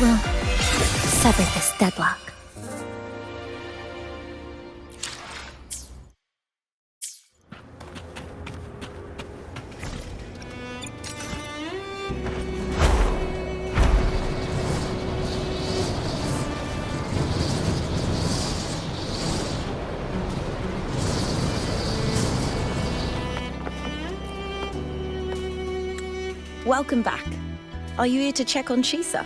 will sever this deadlock. Welcome back. Are you here to check on Chisa?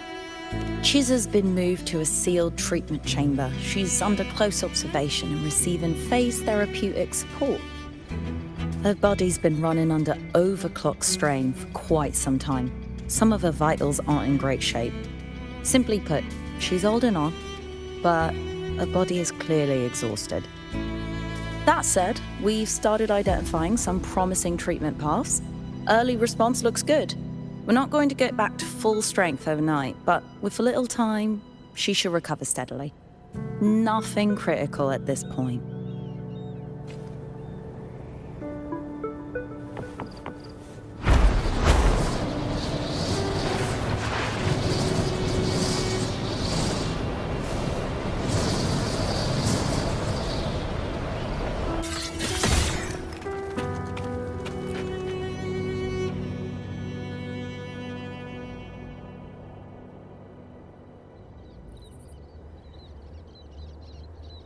Chisa's been moved to a sealed treatment chamber. She's under close observation and receiving phase therapeutic support. Her body's been running under overclock strain for quite some time. Some of her vitals aren't in great shape. Simply put, she's holding on, but her body is clearly exhausted. That said, we've started identifying some promising treatment paths. Early response looks good. We're not going to get back to full strength overnight, but with a little time, she should recover steadily. Nothing critical at this point.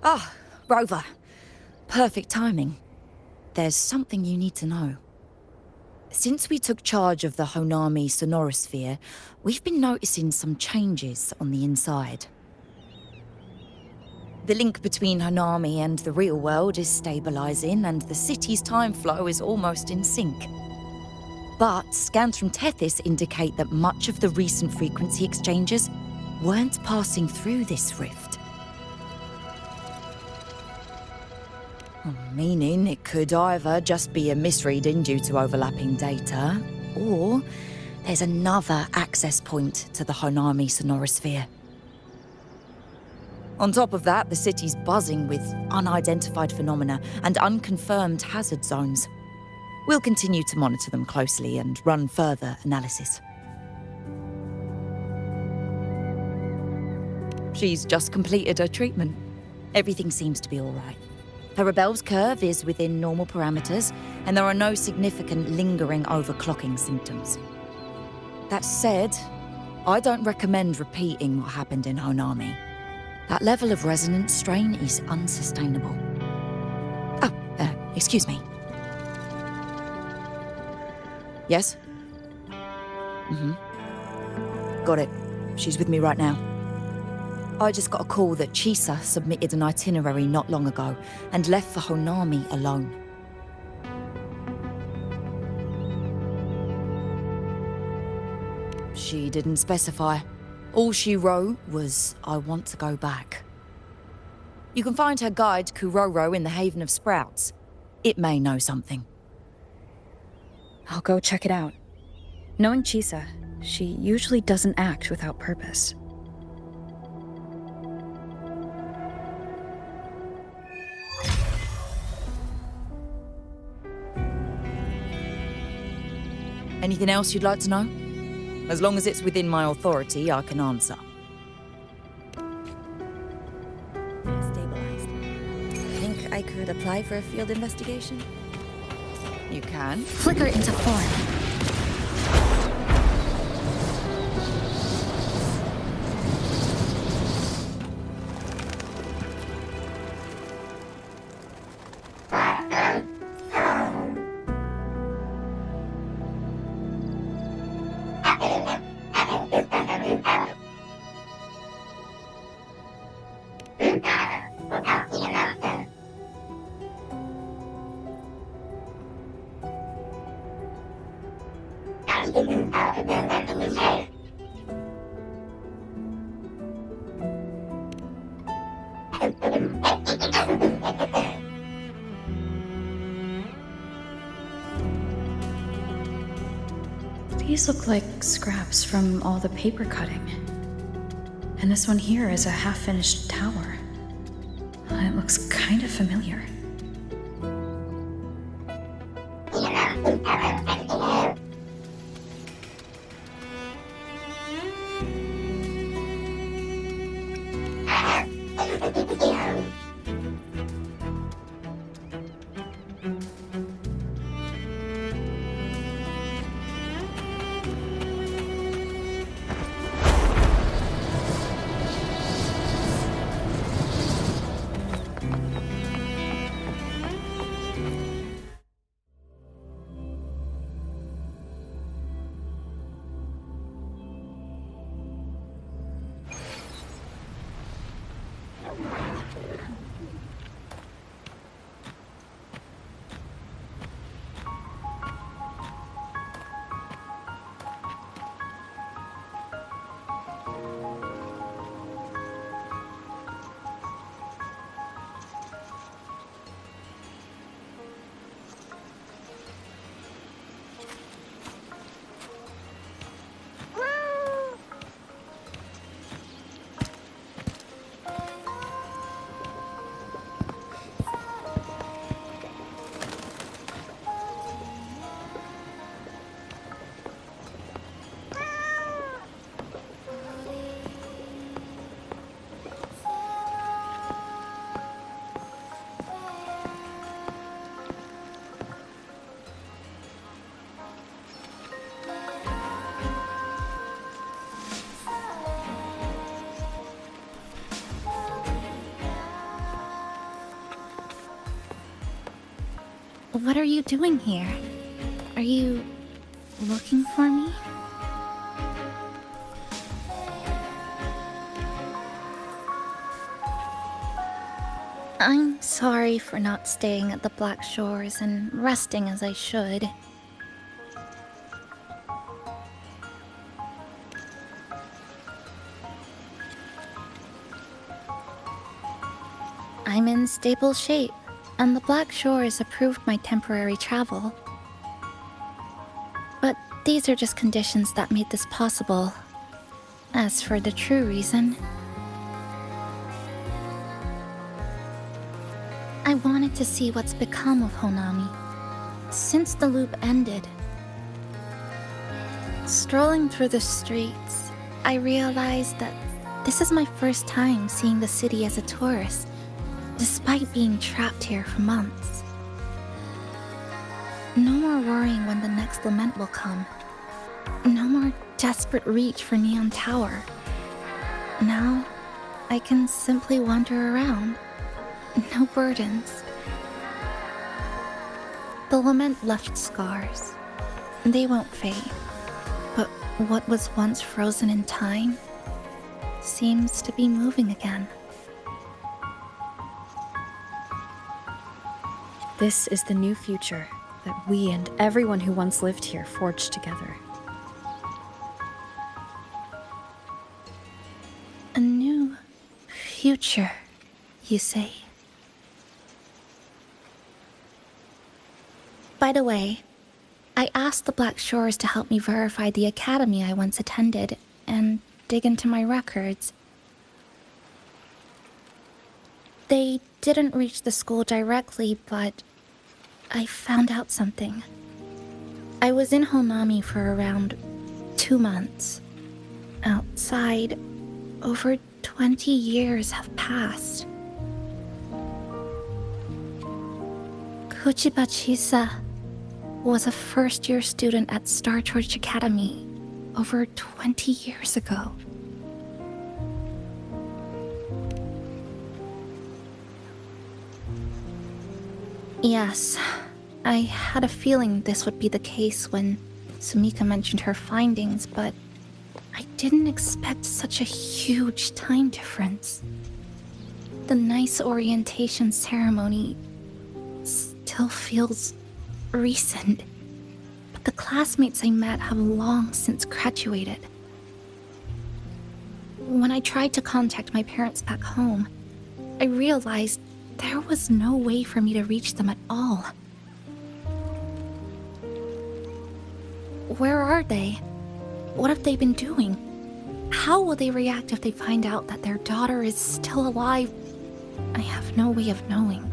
Ah, Rover. Perfect timing. There's something you need to know. Since we took charge of the Honami sonorosphere, we've been noticing some changes on the inside. The link between Honami and the real world is stabilizing, and the city's time flow is almost in sync. But scans from Tethys indicate that much of the recent frequency exchanges weren't passing through this rift. Meaning it could either just be a misreading due to overlapping data, or there's another access point to the Honami sonorosphere. On top of that, the city's buzzing with unidentified phenomena and unconfirmed hazard zones. We'll continue to monitor them closely and run further analysis. She's just completed her treatment. Everything seems to be all right. Her rebel's curve is within normal parameters, and there are no significant lingering overclocking symptoms. That said, I don't recommend repeating what happened in Honami. That level of resonance strain is unsustainable. Oh, excuse me. Yes? Got it. She's with me right now. I just got a call that Chisa submitted an itinerary not long ago and left for Honami alone. She didn't specify. All she wrote was, "I want to go back." You can find her guide, Kuroro, in the Haven of Sprouts. It may know something. I'll go check it out. Knowing Chisa, she usually doesn't act without purpose. Anything else you'd like to know? As long as it's within my authority, I can answer. Stabilized. Think I could apply for a field investigation? You can. Flicker into form. These look like scraps from all the paper cutting. And this one here is a half-finished tower. It looks kind of familiar. What are you doing here? Are you looking for me? I'm sorry for not staying at the Black Shores and resting as I should. I'm in stable shape, and the Black Shores approved my temporary travel. But these are just conditions that made this possible. As for the true reason, I wanted to see what's become of Honami since the loop ended. Strolling through the streets, I realized that this is my first time seeing the city as a tourist, despite being trapped here for months. No more worrying when the next lament will come. No more desperate reach for Neon Tower. Now, I can simply wander around. No burdens. The lament left scars. They won't fade. But what was once frozen in time seems to be moving again. This is the new future that we and everyone who once lived here forged together. A new future, you say? By the way, I asked the Black Shores to help me verify the academy I once attended and dig into my records. They didn't reach the school directly, but I found out something. I was in Honami for around 2 months. Outside, over 20 years have passed. Kuchiba Chisa was a first-year student at Star Church Academy over 20 years ago. Yes, I had a feeling this would be the case when Sumika mentioned her findings, but I didn't expect such a huge time difference. The nice orientation ceremony still feels recent, but the classmates I met have long since graduated. When I tried to contact my parents back home, I realized there was no way for me to reach them at all. Where are they? What have they been doing? How will they react if they find out that their daughter is still alive? I have no way of knowing.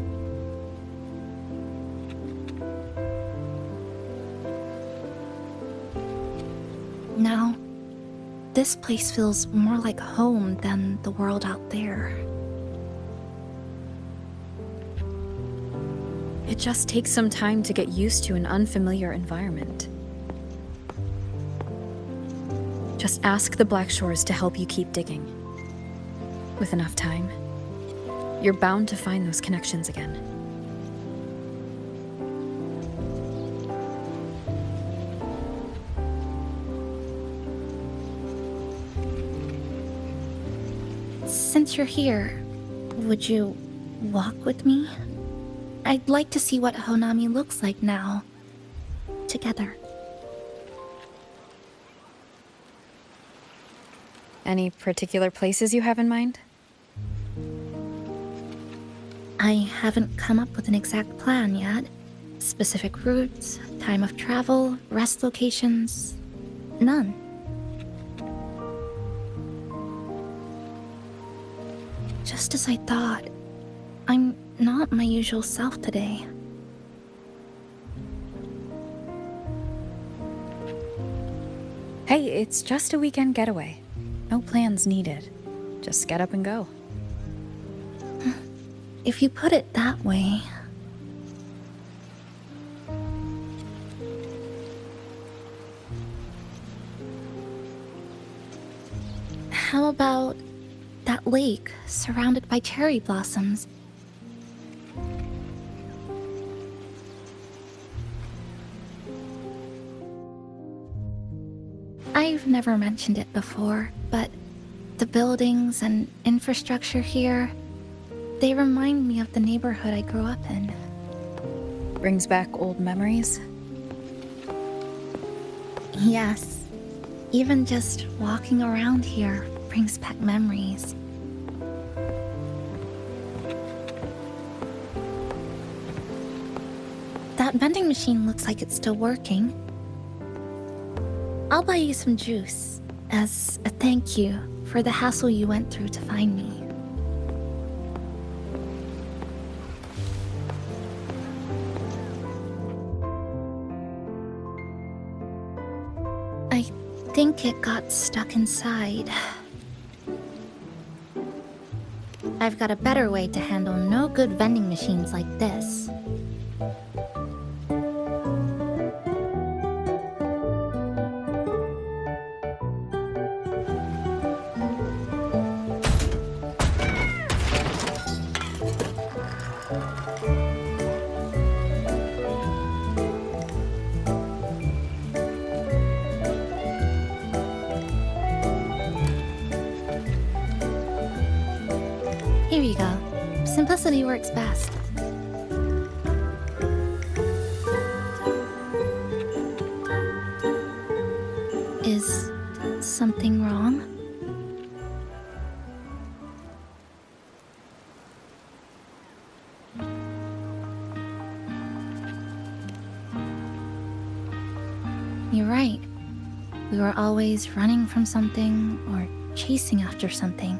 Now, this place feels more like home than the world out there. It just takes some time to get used to an unfamiliar environment. Just ask the Black Shores to help you keep digging. With enough time, you're bound to find those connections again. Since you're here, would you walk with me? I'd like to see what Honami looks like now. Together. Any particular places you have in mind? I haven't come up with an exact plan yet. Specific routes, time of travel, rest locations, none. Just as I thought, I'm not my usual self today. Hey, it's just a weekend getaway. No plans needed. Just get up and go. If you put it that way... How about that lake surrounded by cherry blossoms? I've never mentioned it before, but the buildings and infrastructure here, they remind me of the neighborhood I grew up in. Brings back old memories? Yes. Even just walking around here brings back memories. That vending machine looks like it's still working. I'll buy you some juice as a thank you for the hassle you went through to find me. I think it got stuck inside. I've got a better way to handle no good vending machines like this. Here you go. Simplicity works best. Is something wrong? You're right. We were always running from something or chasing after something.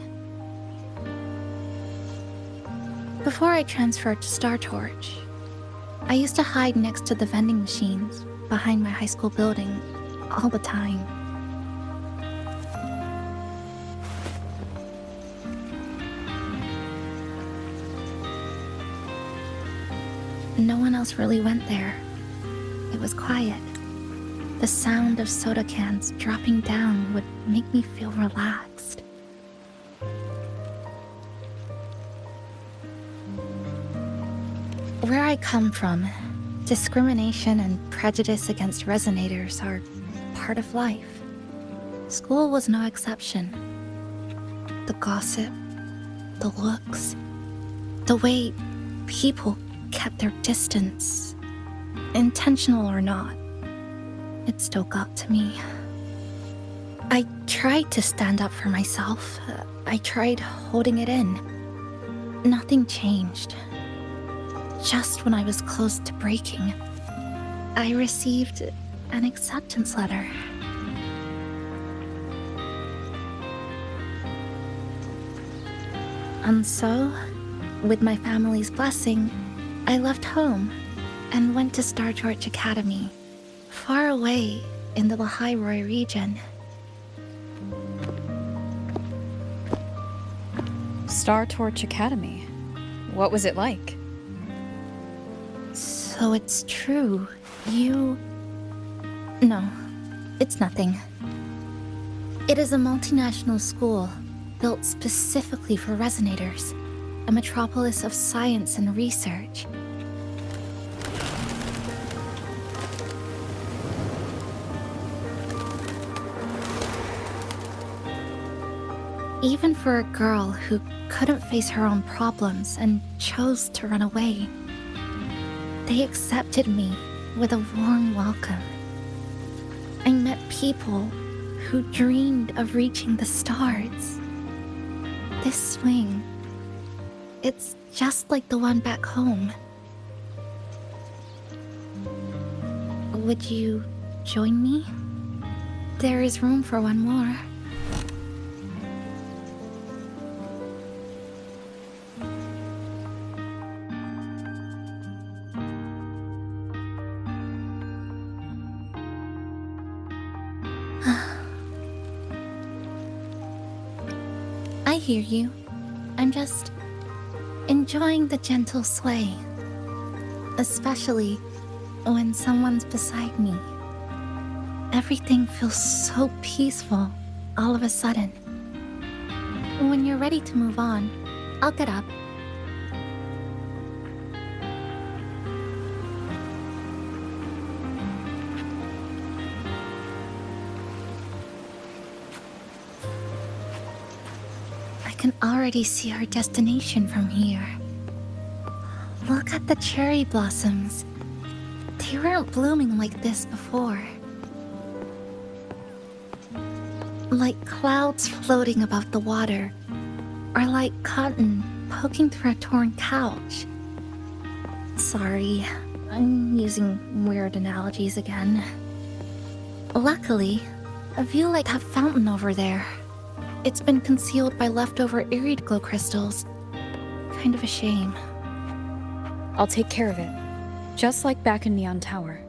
Before I transferred to Star Torch, I used to hide next to the vending machines behind my high school building all the time. No one else really went there. It was quiet. The sound of soda cans dropping down would make me feel relaxed. Where I come from, discrimination and prejudice against resonators are part of life. School was no exception. The gossip, the looks, the way people kept their distance, intentional or not, it still got to me. I tried to stand up for myself. I tried holding it in. Nothing changed. Just when I was close to breaking, I received an acceptance letter. And so, with my family's blessing, I left home and went to Star Torch Academy, far away in the Lahairoi region. Star Torch Academy. What was it like? So it's true. No, it's nothing. It is a multinational school built specifically for resonators, a metropolis of science and research. Even for a girl who couldn't face her own problems and chose to run away, they accepted me with a warm welcome. I met people who dreamed of reaching the stars. This swing, it's just like the one back home. Would you join me? There is room for one more. I hear you. I'm just enjoying the gentle sway, especially when someone's beside me. Everything feels so peaceful all of a sudden. When you're ready to move on, I'll get up. can already see our destination from here. Look at the cherry blossoms. They weren't blooming like this before. Like clouds floating above the water, or like cotton poking through a torn couch. Sorry, I'm using weird analogies again. Luckily, a view like that fountain over there. It's been concealed by leftover irid glow crystals. Kind of a shame. I'll take care of it. Just like back in Neon Tower.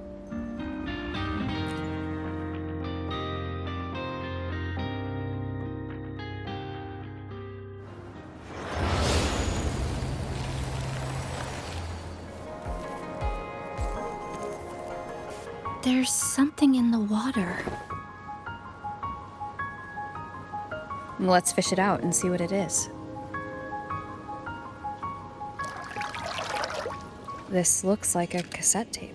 There's something in the water. Let's fish it out and see what it is. This looks like a cassette tape.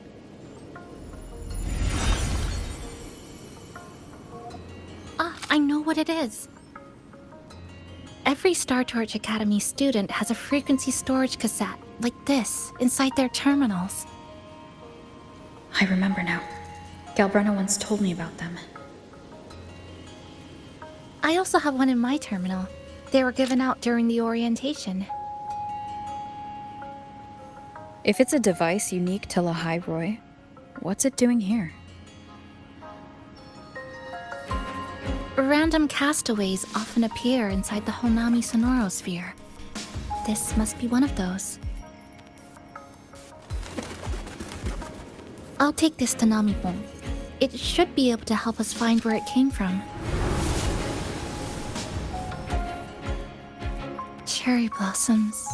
Ah, I know what it is. Every Star Torch Academy student has a frequency storage cassette, like this, inside their terminals. I remember now. Galbrena once told me about them. I also have one in my terminal. They were given out during the orientation. If it's a device unique to Lahai Roy, what's it doing here? Random castaways often appear inside the Honami sonorosphere. This must be one of those. I'll take this to Namipon. It should be able to help us find where it came from. Cherry blossoms.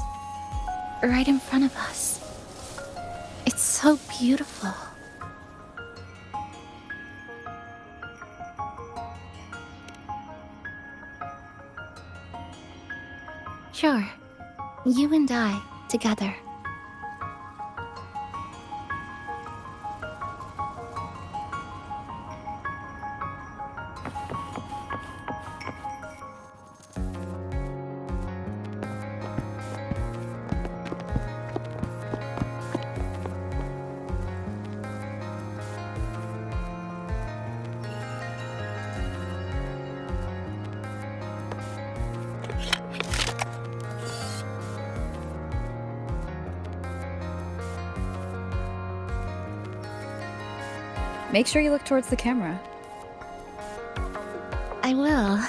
Right in front of us. It's so beautiful. Sure. You and I, together. Make sure you look towards the camera. I will.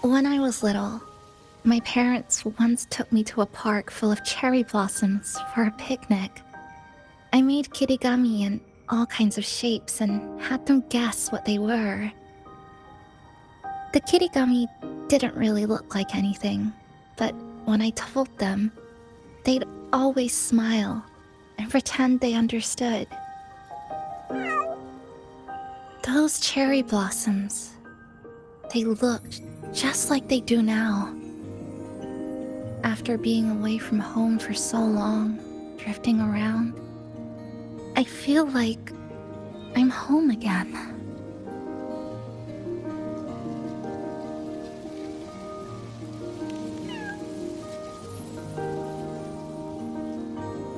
When I was little, my parents once took me to a park full of cherry blossoms for a picnic. I made kirigami in all kinds of shapes and had them guess what they were. The kirigami didn't really look like anything, but when I told them, they'd always smile and pretend they understood. Those cherry blossoms, they looked just like they do now. After being away from home for so long, drifting around, I feel like I'm home again.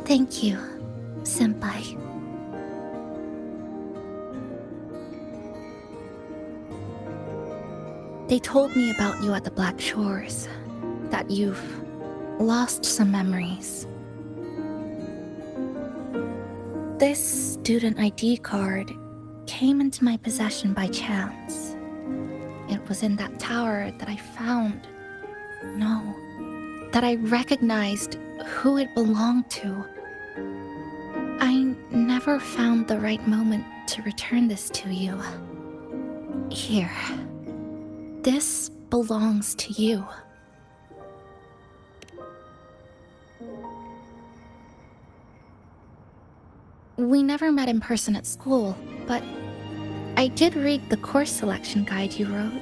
Thank you, Senpai. They told me about you at the Black Shores, that you've lost some memories. This student ID card came into my possession by chance. It was in that tower that I found. No, that I recognized who it belonged to. I never found the right moment to return this to you. Here. This belongs to you. We never met in person at school, but I did read the course selection guide you wrote.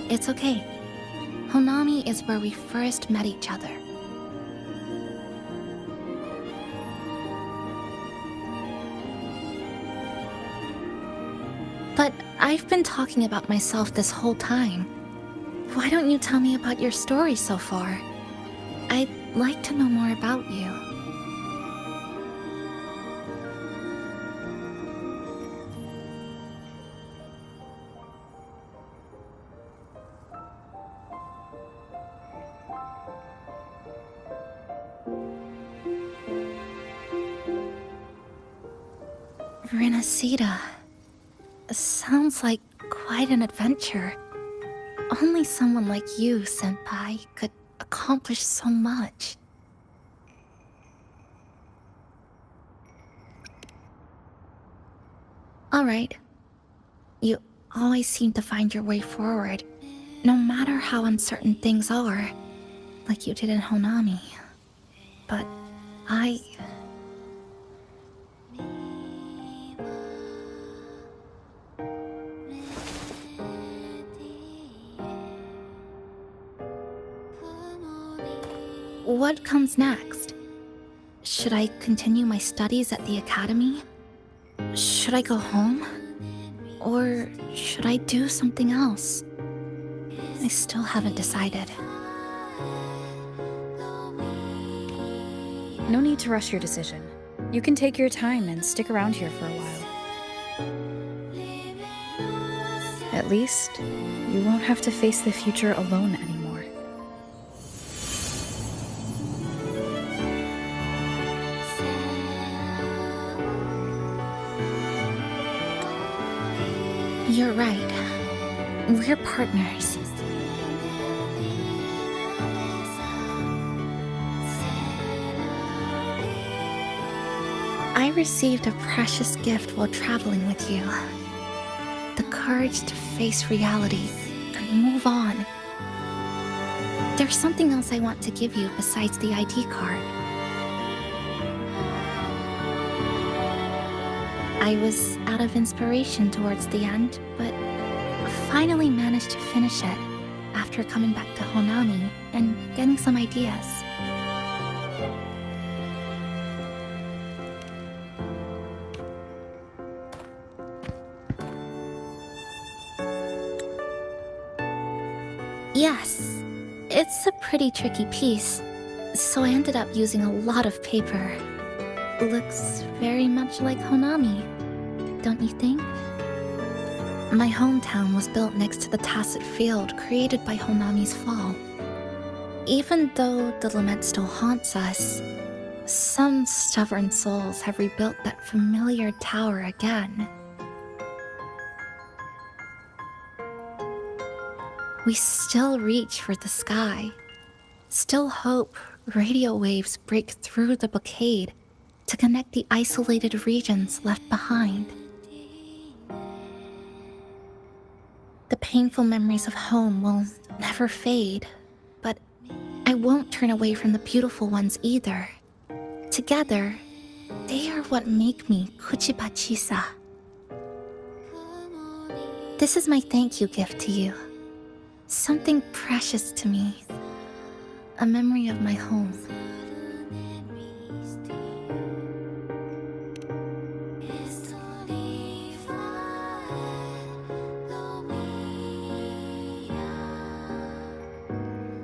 It's okay. Honami is where we first met each other. But I've been talking about myself this whole time. Why don't you tell me about your story so far? I'd like to know more about you. Renacida. Sounds like quite an adventure. Only someone like you, Senpai, could accomplish so much. Alright. You always seem to find your way forward, no matter how uncertain things are, like you did in Honami. But What comes next? Should I continue my studies at the academy? Should I go home? Or should I do something else? I still haven't decided. No need to rush your decision. You can take your time and stick around here for a while. At least, you won't have to face the future alone anymore. You're right. We're partners. I received a precious gift while traveling with you. The courage to face reality and move on. There's something else I want to give you besides the ID card. I was out of inspiration towards the end, but finally managed to finish it after coming back to Honami and getting some ideas. Yes, it's a pretty tricky piece, so I ended up using a lot of paper. Looks very much like Honami, don't you think? My hometown was built next to the tacit field created by Honami's fall. Even though the lament still haunts us, some stubborn souls have rebuilt that familiar tower again. We still reach for the sky, still hope radio waves break through the blockade to connect the isolated regions left behind. The painful memories of home will never fade, but I won't turn away from the beautiful ones either. Together, they are what make me Kuchiba Chisa. This is my thank you gift to you. Something precious to me. A memory of my home.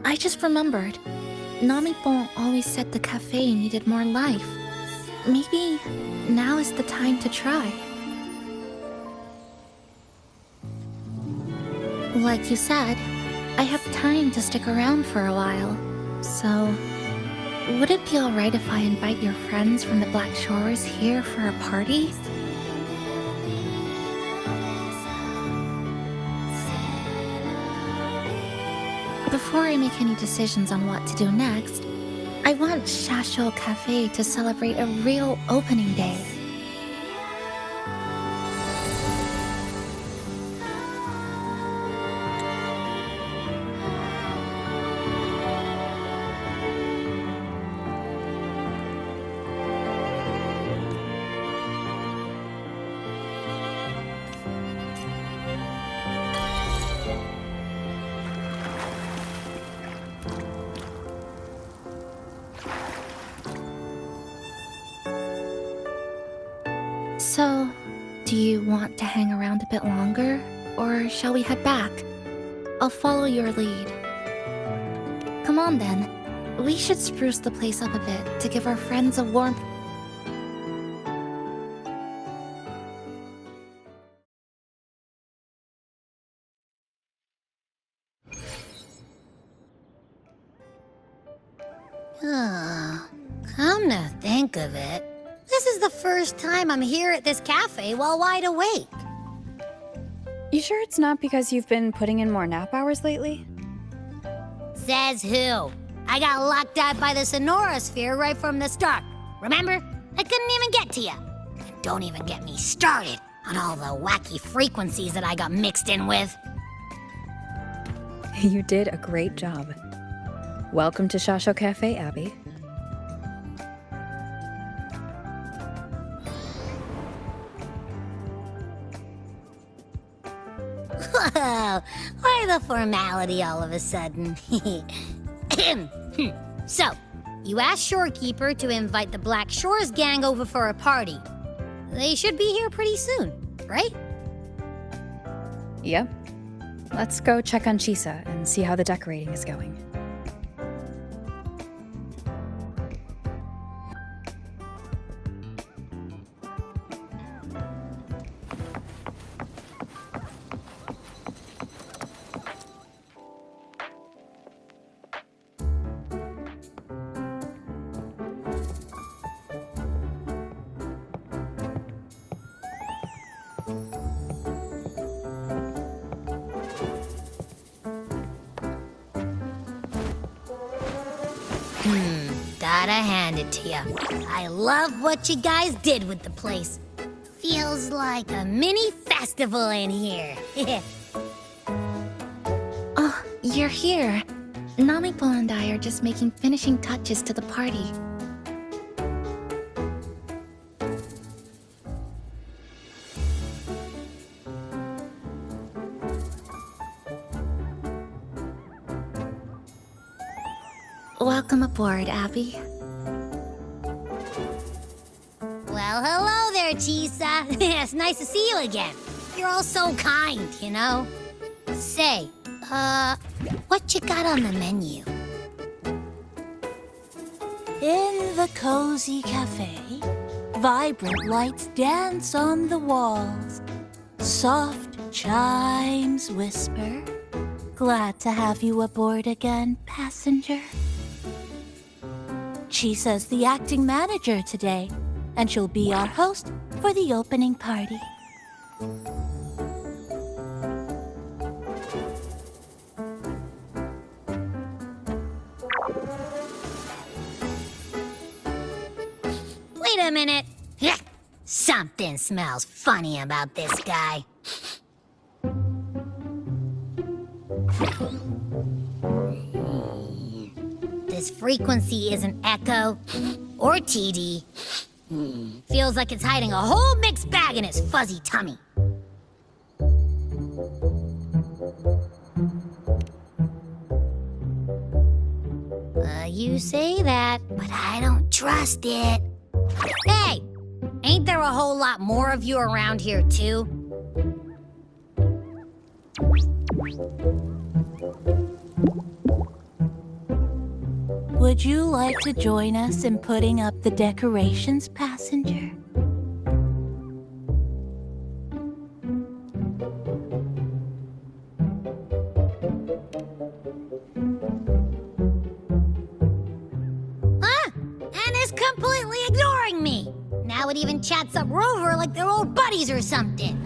I just remembered. Namipon always said the cafe needed more life, maybe now is the time to try. Like you said, I have time to stick around for a while, so would it be alright if I invite your friends from the Black Shores here for a party? Before I make any decisions on what to do next, I want Shasho Cafe to celebrate a real opening day. So, do you want to hang around a bit longer, or shall we head back? I'll follow your lead. Come on then. We should spruce the place up a bit to give our friends a warmth. Come to think of it, this is the first time I'm here at this cafe while wide awake. You sure it's not because you've been putting in more nap hours lately? Says who? I got locked out by the Sonora Sphere right from the start. Remember? I couldn't even get to you. And don't even get me started on all the wacky frequencies that I got mixed in with. You did a great job. Welcome to Shasho Cafe, Abby. Whoa, why the formality all of a sudden? So, you asked Shorekeeper to invite the Black Shores gang over for a party. They should be here pretty soon, right? Yep. Let's go check on Chisa and see how the decorating is going. Gotta hand it to you. I love what you guys did with the place. Feels like a mini festival in here. Oh, you're here. Namipo and I are just making finishing touches to the party. Welcome aboard, Abby. Well, hello there, Chisa. It's nice to see you again. You're all so kind, you know? Say, what you got on the menu? In the cozy cafe, vibrant lights dance on the walls. Soft chimes whisper. Glad to have you aboard again, passenger. Chisa's the acting manager today, and she'll be our host for the opening party. Wait a minute. Something smells funny about this guy. This frequency isn't echo or TD. Feels like it's hiding a whole mixed bag in its fuzzy tummy. You say that, but I don't trust it. Hey, ain't there a whole lot more of you around here too? Would Would you like to join us in putting up the decorations, passenger? And is completely ignoring me. Now it even chats up Rover like they're old buddies or something.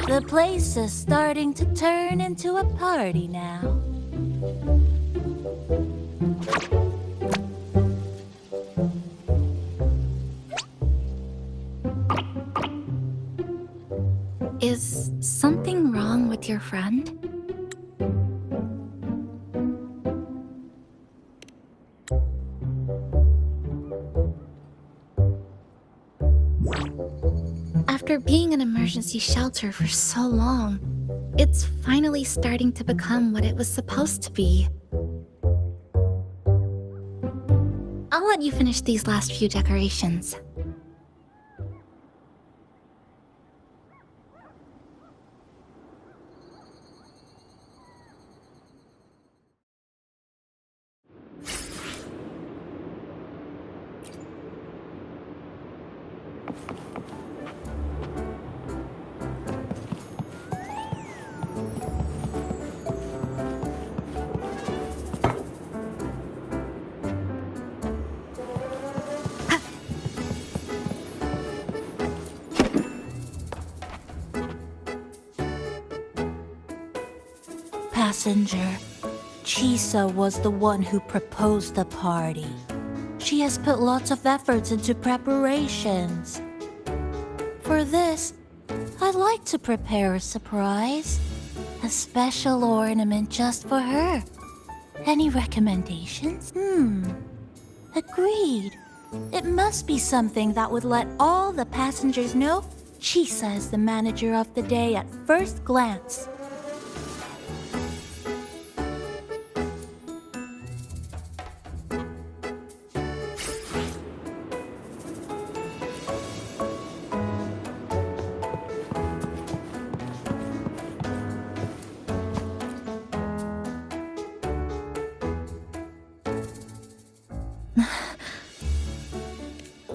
The place is starting to turn into a party now. Is something wrong with your friend? After being an emergency shelter for so long, it's finally starting to become what it was supposed to be. I'll let you finish these last few decorations. Passenger, Chisa was the one who proposed the party. She has put lots of efforts into preparations. For this, I'd like to prepare a surprise. A special ornament just for her. Any recommendations? Agreed. It must be something that would let all the passengers know Chisa is the manager of the day at first glance.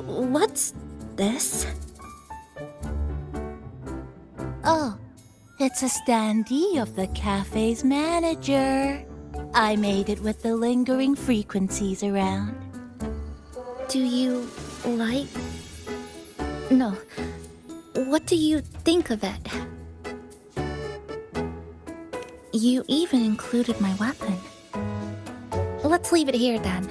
What's this? Oh, it's a standee of the cafe's manager. I made it with the lingering frequencies around. Do you like... No. What do you think of it? You even included my weapon. Let's leave it here then.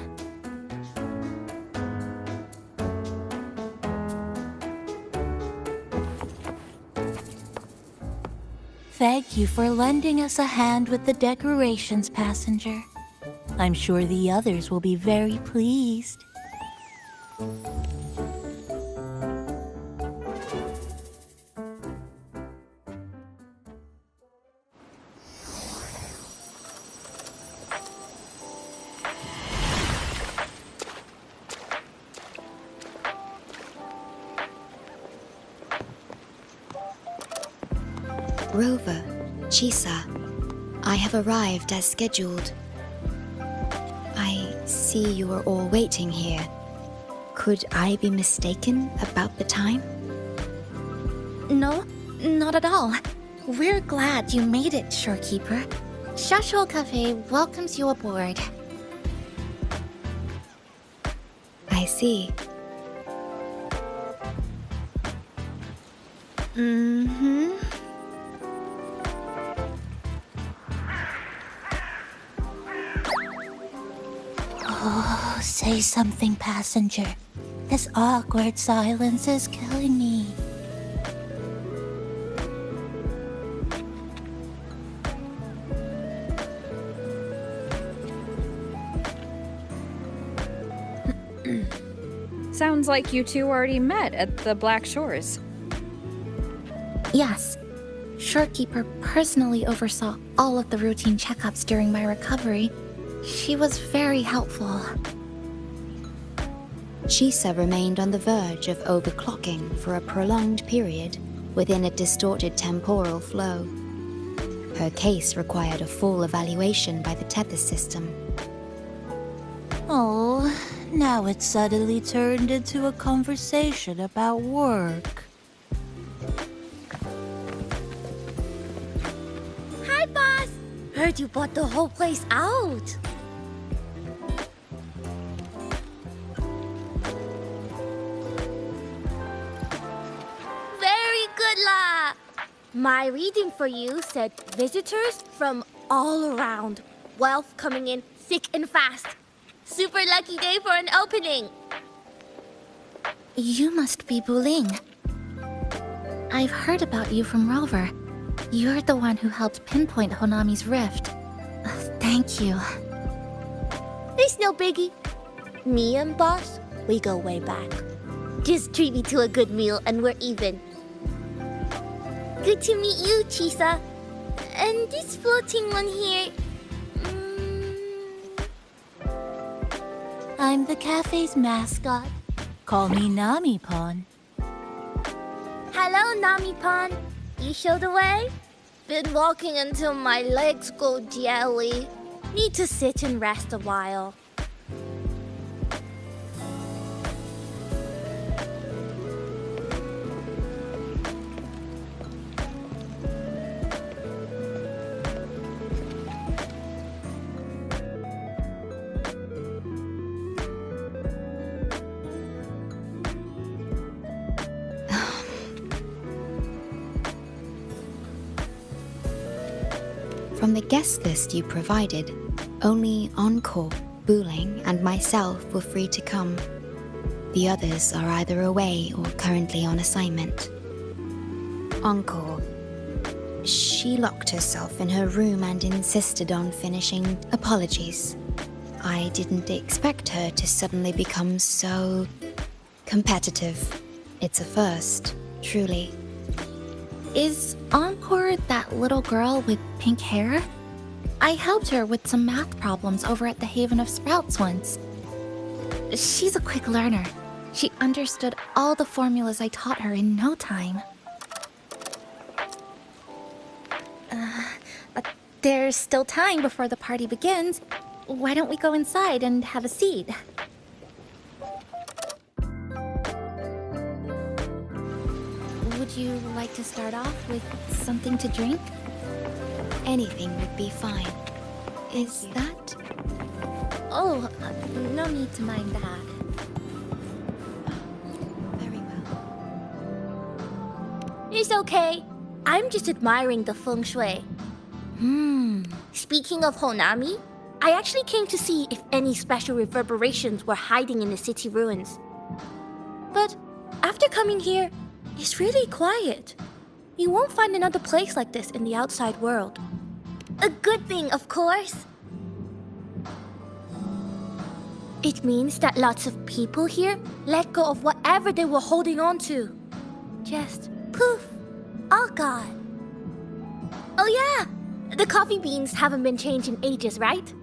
Thank you for lending us a hand with the decorations, passenger. I'm sure the others will be very pleased. Rover, Chisa, I have arrived as scheduled. I see you are all waiting here. Could I be mistaken about the time? No, not at all. We're glad you made it, Shorekeeper. Shashou Cafe welcomes you aboard. I see. Oh, say something, passenger. This awkward silence is killing me. Sounds like you two already met at the Black Shores. Yes. Shorekeeper personally oversaw all of the routine checkups during my recovery. She was very helpful. Chisa remained on the verge of overclocking for a prolonged period within a distorted temporal flow. Her case required a full evaluation by the tether system. Oh, now it's suddenly turned into a conversation about work. Hi, boss! Heard you bought the whole place out. Very good, La! My reading for you said visitors from all around. Wealth coming in thick and fast. Super lucky day for an opening. You must be Buling. I've heard about you from Rover. You're the one who helped pinpoint Honami's rift. Thank you. It's no biggie. Me and boss, we go way back. Just treat me to a good meal and we're even. Good to meet you, Chisa. And this floating one here... I'm the cafe's mascot. Call me Nami-pon. Hello, Nami-pon. You show the way? Been walking until my legs go jelly. Need to sit and rest a while. From the guest list you provided, only Encore, Buling, and myself were free to come. The others are either away or currently on assignment. Encore. She locked herself in her room and insisted on finishing apologies. I didn't expect her to suddenly become so competitive. It's a first, truly. Is Encore that little girl with pink hair? I helped her with some math problems over at the Haven of Sprouts once. She's a quick learner. She understood all the formulas I taught her in no time. But there's still time before the party begins. Why don't we go inside and have a seat? Would you like to start off with something to drink? Anything would be fine. Is that? Oh, no need to mind that. Very well. It's okay. I'm just admiring the feng shui. Speaking of Honami, I actually came to see if any special reverberations were hiding in the city ruins. But after coming here, it's really quiet. You won't find another place like this in the outside world. A good thing, of course. It means that lots of people here let go of whatever they were holding on to. Just poof, all gone. Oh yeah, the coffee beans haven't been changed in ages, right?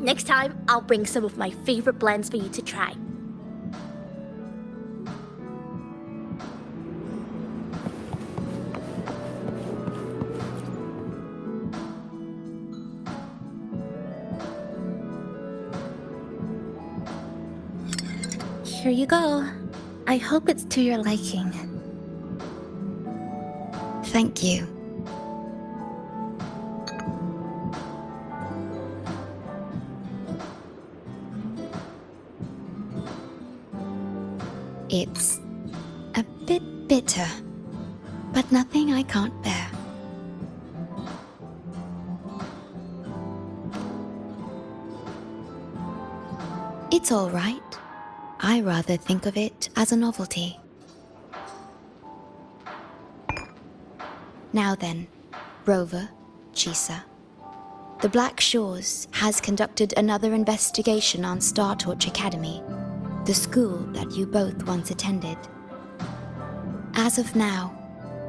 Next time, I'll bring some of my favorite blends for you to try. Here you go. I hope it's to your liking. Thank you. It's a bit bitter, but nothing I can't bear. It's all right. I rather think of it as a novelty. Now then, Rover, Chisa. The Black Shores has conducted another investigation on Star Torch Academy, the school that you both once attended. As of now,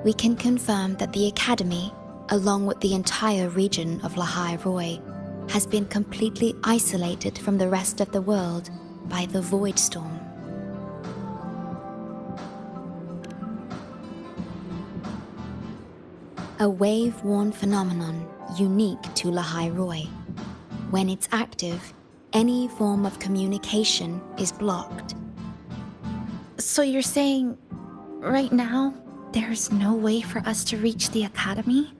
we can confirm that the Academy, along with the entire region of Lahai Roy, has been completely isolated from the rest of the world by the Void Storm. A wave-worn phenomenon unique to Lahai Roy. When it's active, any form of communication is blocked. So you're saying, right now, there's no way for us to reach the academy?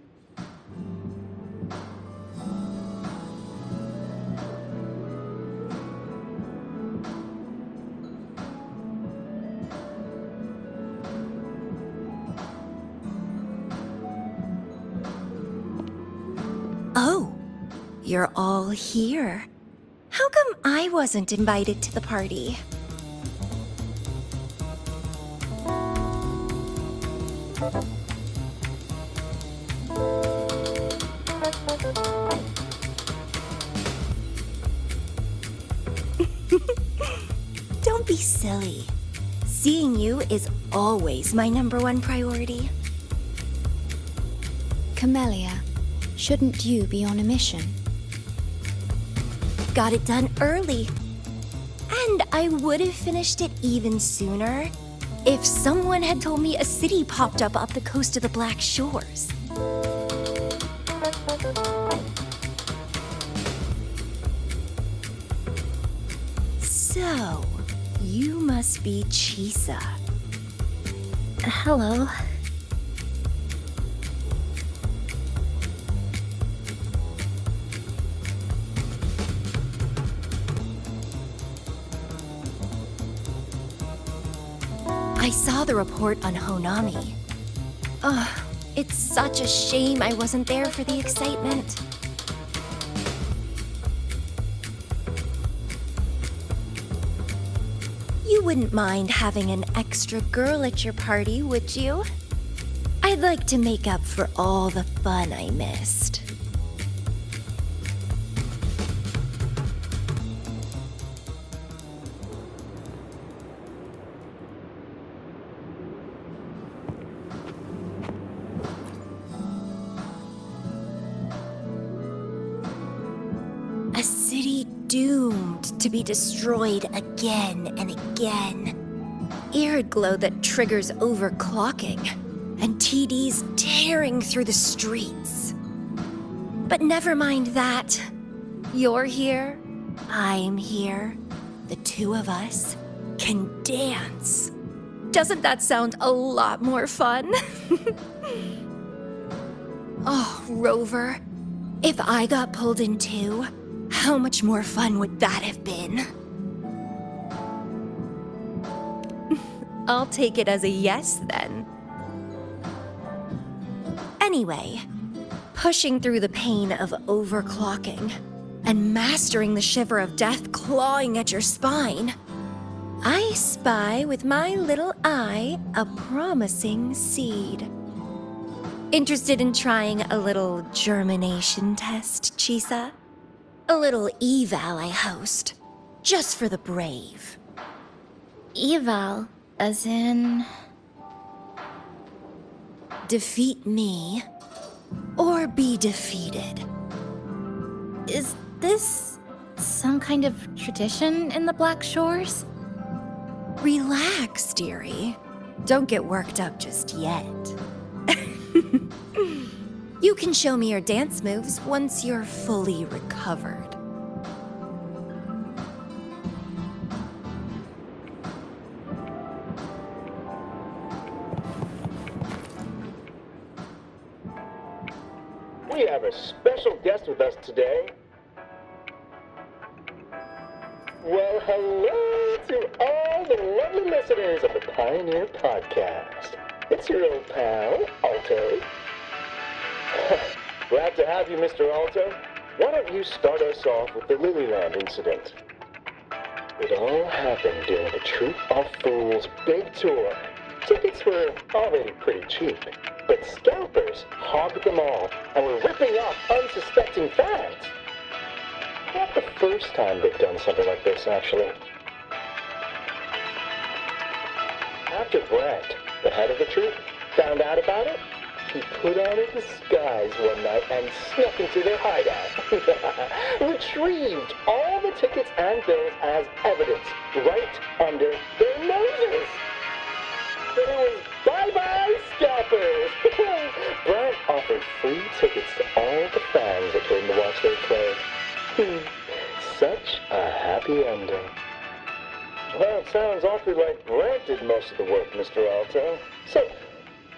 Oh, you're all here. How come I wasn't invited to the party? Don't be silly. Seeing you is always my #1 priority. Camellia, shouldn't you be on a mission? Got it done early. And I would have finished it even sooner if someone had told me a city popped up the coast of the Black Shores. So, you must be Chisa. Hello. I saw the report on Honami. Ugh, it's such a shame I wasn't there for the excitement. You wouldn't mind having an extra girl at your party, would you? I'd like to make up for all the fun I missed. A city doomed to be destroyed again and again. Arid glow that triggers overclocking, and TDs tearing through the streets. But never mind that. You're here, I'm here. The two of us can dance. Doesn't that sound a lot more fun? Oh, Rover, if I got pulled in too, how much more fun would that have been? I'll take it as a yes, then. Anyway, pushing through the pain of overclocking and mastering the shiver of death clawing at your spine, I spy with my little eye a promising seed. Interested in trying a little germination test, Chisa? A little eval I host, just for the brave. Eval, as in... Defeat me, or be defeated. Is this some kind of tradition in the Black Shores? Relax, dearie. Don't get worked up just yet. You can show me your dance moves once you're fully recovered. We have a special guest with us today. Well, hello to all the lovely listeners of the Pioneer Podcast. It's your old pal, Alto. Glad to have you, Mr. Alto. Why don't you start us off with the Lilyland incident? It all happened during the Troop of Fools big tour. Tickets were already pretty cheap, but scalpers hogged them all and were ripping off unsuspecting fans. Not the first time they've done something like this, actually. After Brent, the head of the troop, found out about it, he put on a disguise one night and snuck into their hideout. Retrieved all the tickets and bills as evidence right under their noses. It was bye-bye scalpers. Brent offered free tickets to all the fans that came to watch their play. Such a happy ending. Well, it sounds awfully like Grant did most of the work, Mr. Alto.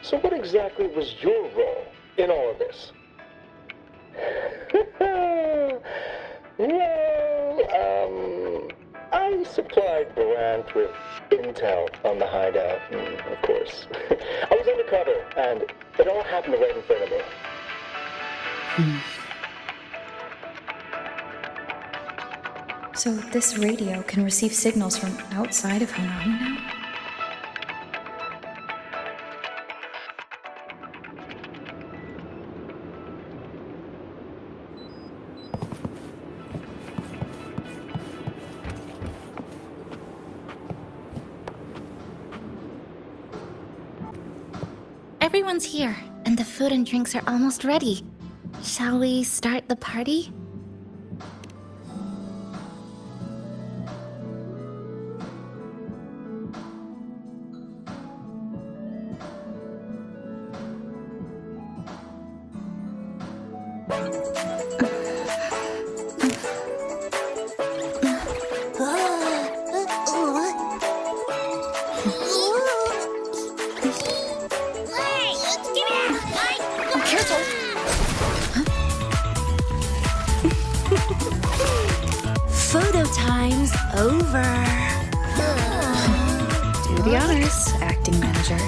So what exactly was your role in all of this? Well, I supplied Grant with intel on the hideout, of course. I was undercover, and it all happened right in front of me. So this radio can receive signals from outside of Hanami now? Everyone's here, and the food and drinks are almost ready. Shall we start the party? Photo time's over. Do the honors, acting manager.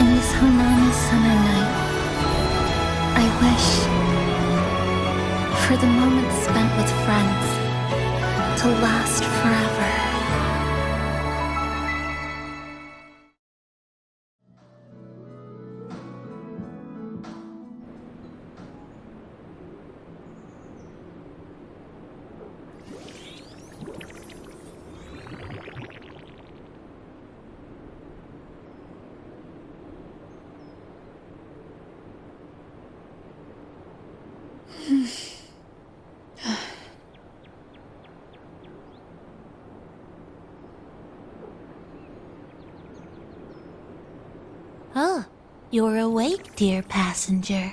In this Hanami summer night, I wish for the moments spent with friends to last forever. Oh, you're awake, dear passenger.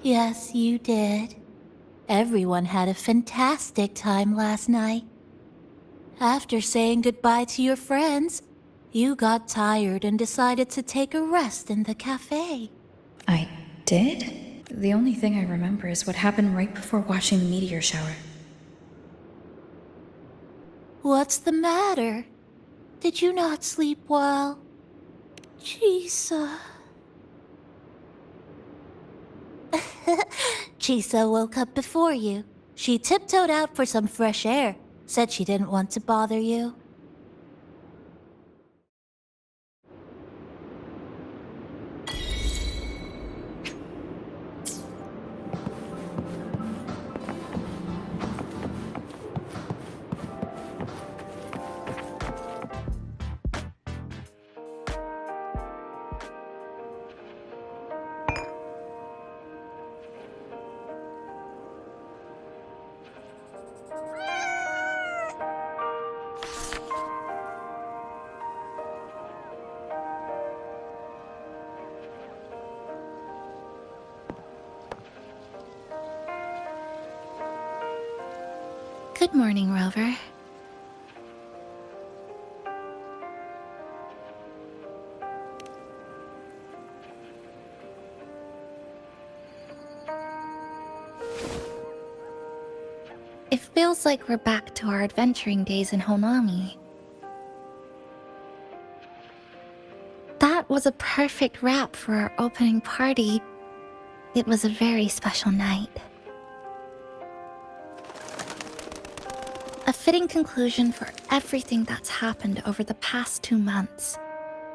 Yes, you did. Everyone had a fantastic time last night. After saying goodbye to your friends, you got tired and decided to take a rest in the cafe. I did? The only thing I remember is what happened right before watching the meteor shower. What's the matter? Did you not sleep well? Chisa. Chisa woke up before you. She tiptoed out for some fresh air. Said she didn't want to bother you. Good morning, Rover. It feels like we're back to our adventuring days in Honami. That was a perfect wrap for our opening party. It was a very special night. A fitting conclusion for everything that's happened over the past 2 months.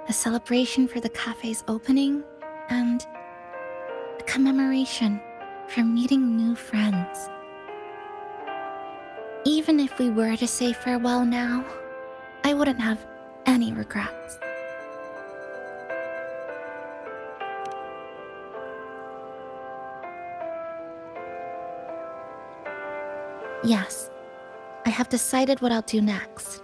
A celebration for the cafe's opening, and a commemoration for meeting new friends. Even if we were to say farewell now, I wouldn't have any regrets. Yes, I have decided what I'll do next.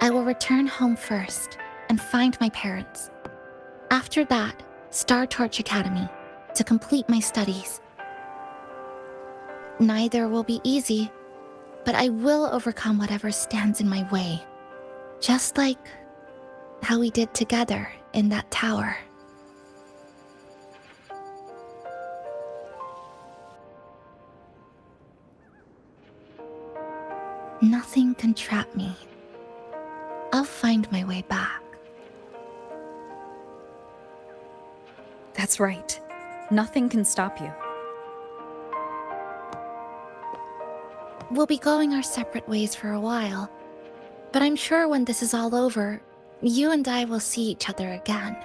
I will return home first and find my parents. After that, Star Torch Academy to complete my studies. Neither will be easy, but I will overcome whatever stands in my way. Just like how we did together in that tower. Nothing can trap me. I'll find my way back. That's right. Nothing can stop you. We'll be going our separate ways for a while, but I'm sure when this is all over, you and I will see each other again.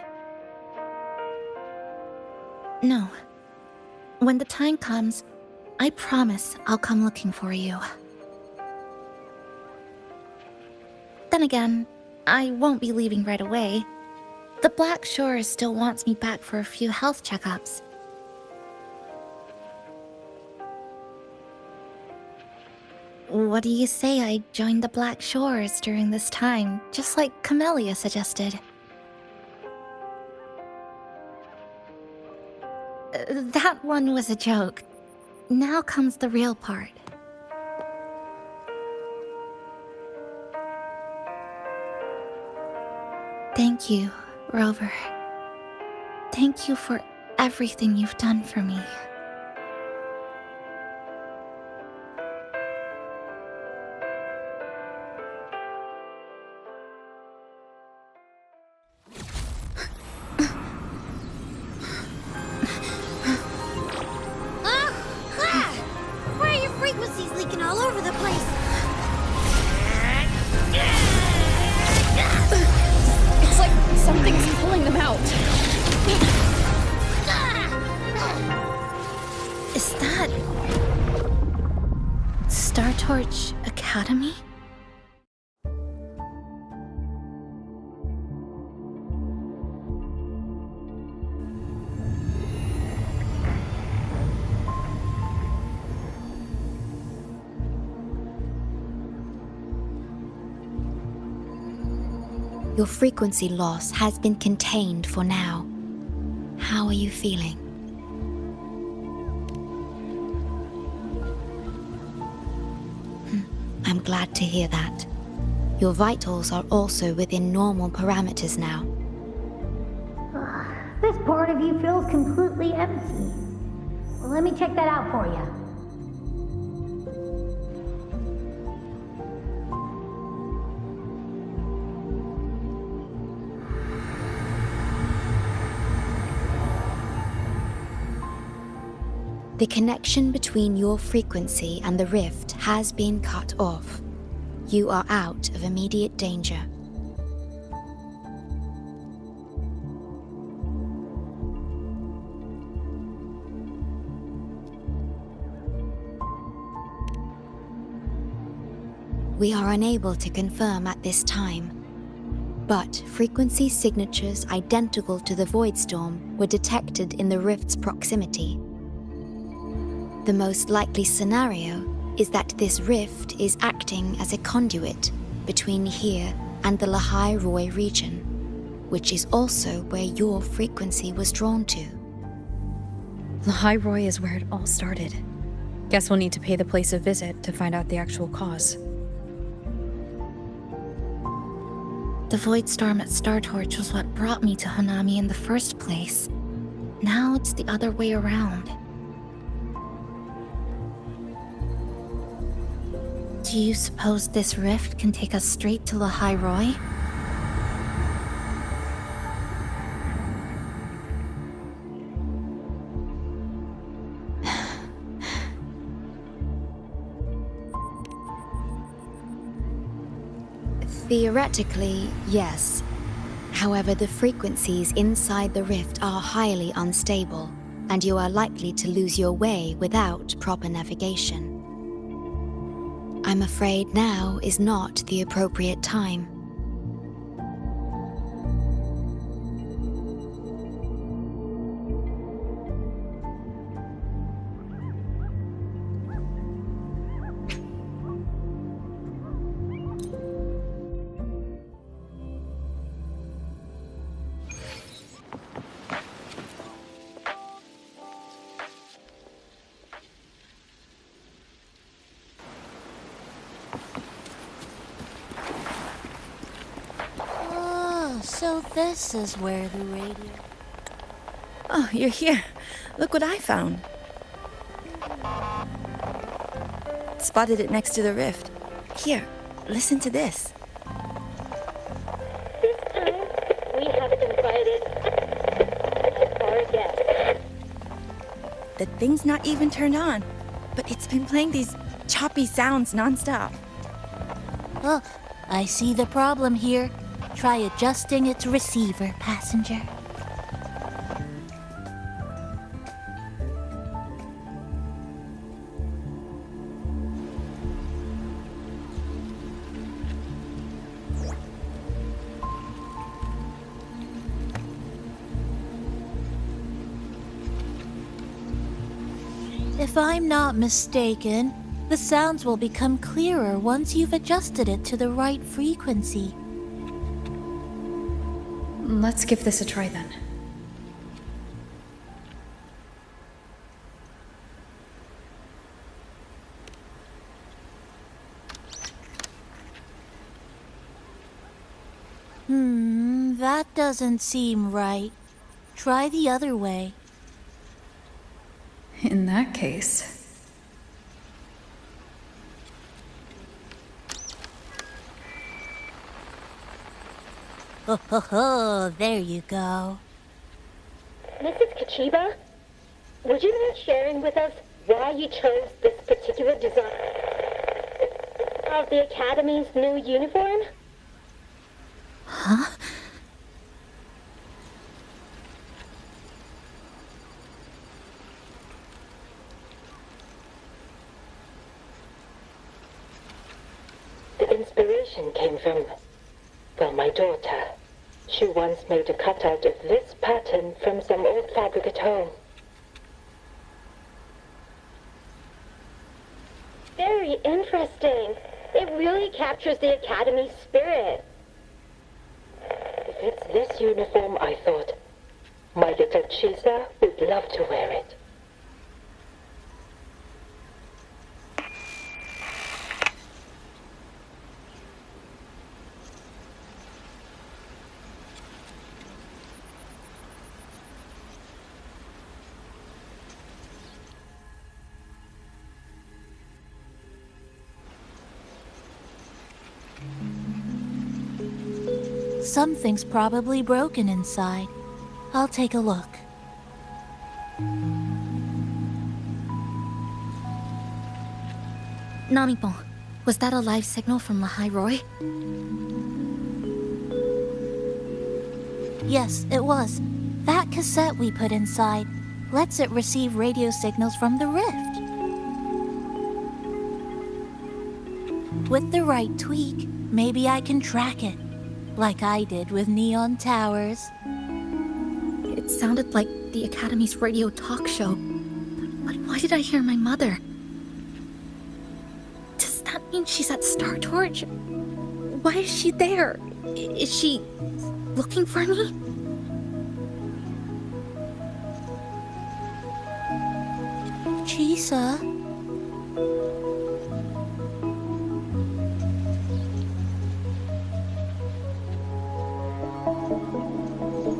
No. When the time comes, I promise I'll come looking for you. Then again, I won't be leaving right away. The Black Shores still wants me back for a few health checkups. What do you say I join the Black Shores during this time, just like Camellia suggested? That one was a joke. Now comes the real part. Thank you, Rover. Thank you for everything you've done for me. Why are your frequencies leaking all over the place? It's like something's pulling them out. Is that... Star Torch Academy? Your frequency loss has been contained for now. How are you feeling? I'm glad to hear that. Your vitals are also within normal parameters now. This part of you feels completely empty. Well, let me check that out for you. The connection between your frequency and the rift has been cut off. You are out of immediate danger. We are unable to confirm at this time, but frequency signatures identical to the Void Storm were detected in the rift's proximity. The most likely scenario is that this rift is acting as a conduit between here and the Lahai Roi region, which is also where your frequency was drawn to. Lahai Roi is where it all started. Guess we'll need to pay the place a visit to find out the actual cause. The void storm at Star Torch was what brought me to Hanami in the first place. Now it's the other way around. Do you suppose this rift can take us straight to Lahai Roi? Theoretically, yes. However, the frequencies inside the rift are highly unstable, and you are likely to lose your way without proper navigation. I'm afraid now is not the appropriate time. So this is where the radio... Oh, you're here. Look what I found. Spotted it next to the rift. Here, listen to this. This time, we have invited our guest. The thing's not even turned on, but it's been playing these choppy sounds nonstop. Oh, I see the problem here. Try adjusting its receiver, passenger. If I'm not mistaken, the sounds will become clearer once you've adjusted it to the right frequency. Let's give this a try then. That doesn't seem right. Try the other way. In that case... Oh, there you go. Mrs. Kachiba, would you mind sharing with us why you chose this particular design of the Academy's new uniform? Huh? The inspiration came from, well, my daughter. She once made a cutout of this pattern from some old fabric at home. Very interesting. It really captures the Academy's spirit. If it's this uniform, I thought, my little Chisa would love to wear it. Something's probably broken inside. I'll take a look. Namipon, was that a live signal from Lahai Roi? Yes, it was. That cassette we put inside lets it receive radio signals from the rift. With the right tweak, maybe I can track it, like I did with Neon Towers. It sounded like the Academy's radio talk show. But why did I hear my mother? Does that mean she's at Star Torch? Why is she there? Is she looking for me? Chisa?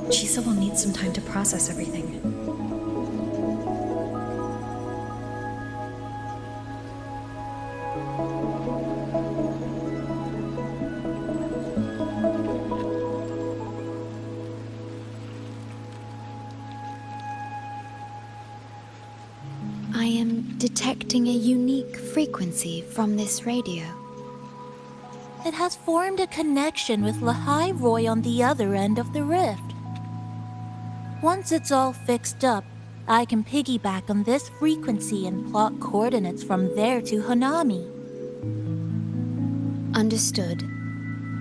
Chisa will need some time to process everything. I am detecting a unique frequency from this radio. It has formed a connection with Lahai Roy on the other end of the rift. Once it's all fixed up, I can piggyback on this frequency and plot coordinates from there to Hanami. Understood.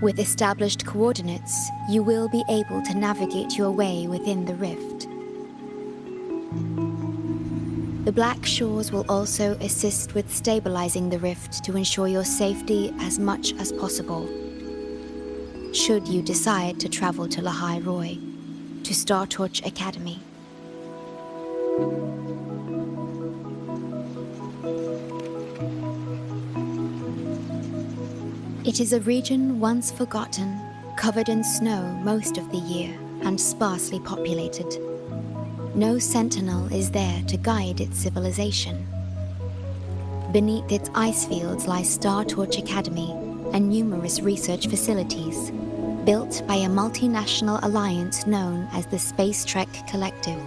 With established coordinates, you will be able to navigate your way within the rift. The Black Shores will also assist with stabilizing the rift to ensure your safety as much as possible. Should you decide to travel to Lahai Roy, to Star Torch Academy. It is a region once forgotten, covered in snow most of the year, and sparsely populated. No sentinel is there to guide its civilization. Beneath its ice fields lies Star Torch Academy and numerous research facilities, built by a multinational alliance known as the Space Trek Collective.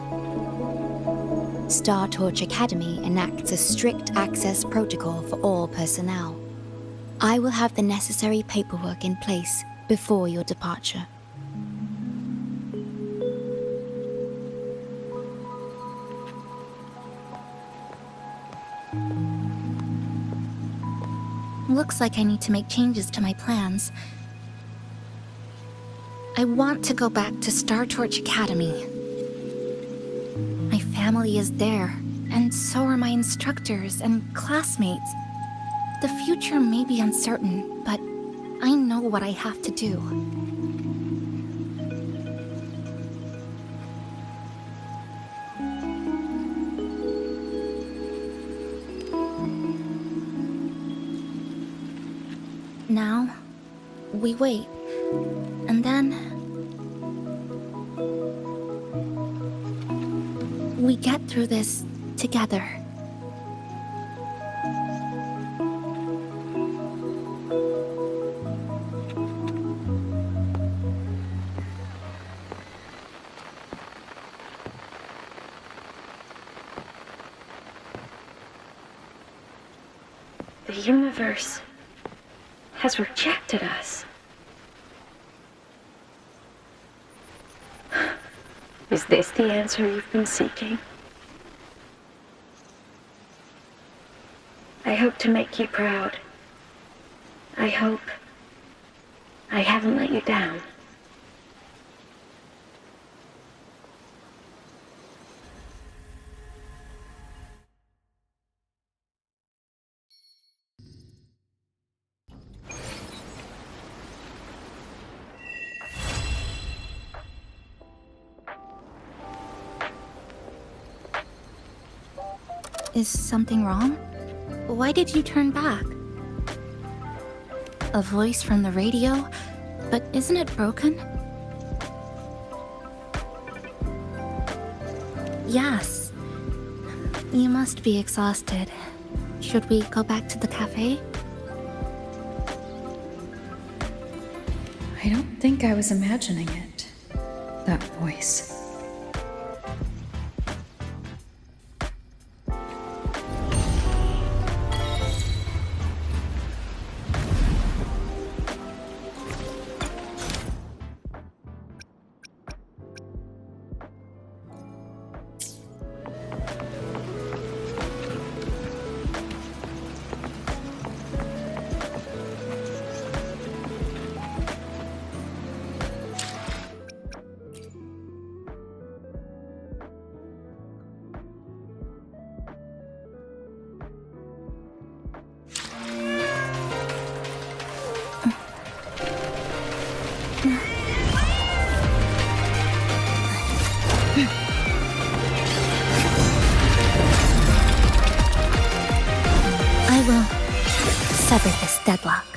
Star Torch Academy enacts a strict access protocol for all personnel. I will have the necessary paperwork in place before your departure. Looks like I need to make changes to my plans. I want to go back to Star Torch Academy. My family is there, and so are my instructors and classmates. The future may be uncertain, but I know what I have to do. Now, we wait, and then we get through this together. The universe has rejected us. Is this the answer you've been seeking? I hope to make you proud. I hope I haven't let you down. Is something wrong? Why did you turn back? A voice from the radio? But isn't it broken? Yes. You must be exhausted. Should we go back to the cafe? I don't think I was imagining it. That voice. I will sever this deadlock.